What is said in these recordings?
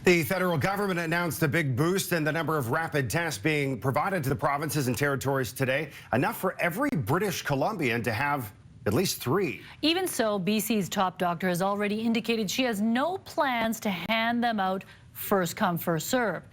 The federal government announced a big boost in the number of rapid tests being provided to the provinces and territories today, enough for every British Columbian to have at least 3. Even so, BC's top doctor has already indicated she has no plans to hand them out first come, first serve.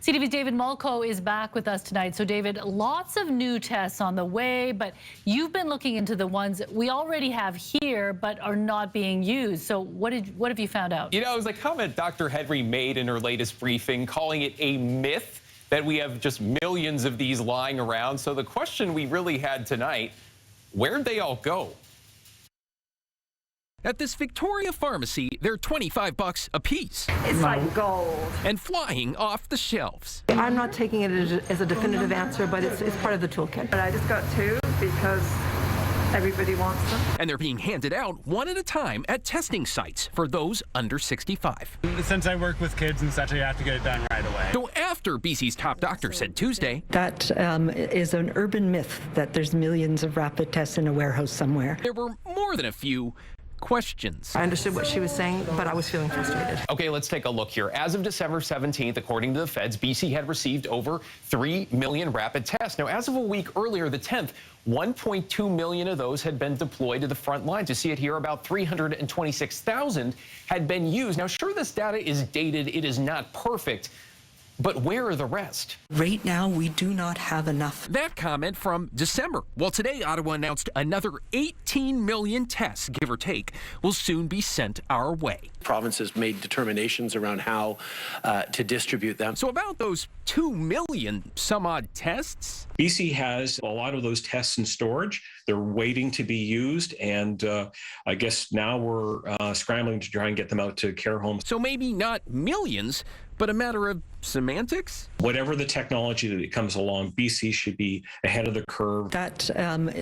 CTV's David Mulco is back with us tonight. So David, lots of new tests on the way, but you've been looking into the ones that we already have here but are not being used. So what have you found out? You know, it was a comment Dr. Henry made in her latest briefing, calling it a myth that we have just millions of these lying around. So the question we really had tonight, where'd they all go? At this Victoria pharmacy, they're $25 a piece. It's like gold. And flying off the shelves. I'm not taking it as a definitive answer, but it's part of the toolkit. But I just got 2 because everybody wants them. And they're being handed out one at a time at testing sites for those under 65. Since I work with kids and such, I have to get it done right away. So after BC's top doctor said Tuesday, That is an urban myth that there's millions of rapid tests in a warehouse somewhere. there were more than a few questions. I understood what she was saying, but I was feeling frustrated. Okay, let's take a look here. As of December 17th, according to the feds, BC had received over 3 million rapid tests. Now, as of a week earlier, the 10th, 1.2 million of those had been deployed to the front lines. You see it here, about 326,000 had been used. Now, sure, this data is dated. It is not perfect. But where are the rest? Right now, we do not have enough. That comment from December. Well, today, Ottawa announced another 18 million tests, give or take, will soon be sent our way. Provinces made determinations around how to distribute them. So about those 2 million some odd tests, BC has a lot of those tests in storage. They're waiting to be used, and I guess now we're scrambling to try and get them out to care homes. so maybe not millions, but a matter of semantics? Whatever the technology that comes along, BC should be ahead of the curve. That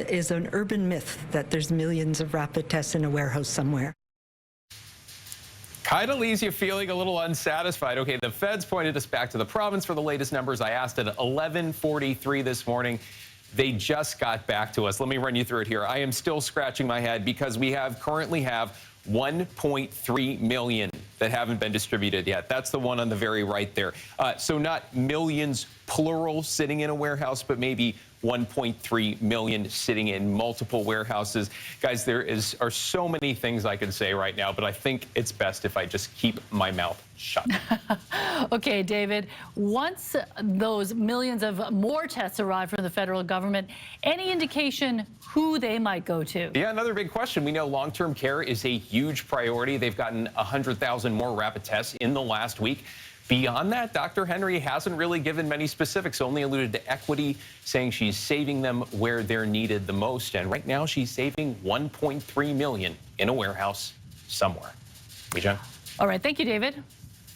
is an urban myth that there's millions of rapid tests in a warehouse somewhere. Kind of leaves you feeling a little unsatisfied. Okay, the feds pointed us back to the province for the latest numbers. I asked at 11:43 this morning. They just got back to us. Let me run you through it here. I am still scratching my head because we currently have 1.3 million that haven't been distributed yet. That's the one on the very right there. So not millions, plural, sitting in a warehouse, but maybe 1.3 million sitting in multiple warehouses. Guys, there are so many things I could say right now, but I think it's best if I just keep my mouth shut. Okay, David, once those millions of more tests arrive from the federal government, any indication who they might go to? Yeah, another big question. We know long-term care is a huge priority. They've gotten 100,000 more rapid tests in the last week. Beyond that, Dr. Henry hasn't really given many specifics, only alluded to equity, saying she's saving them where they're needed the most. And right now, she's saving 1.3 million in a warehouse somewhere. John. All right, thank you, David.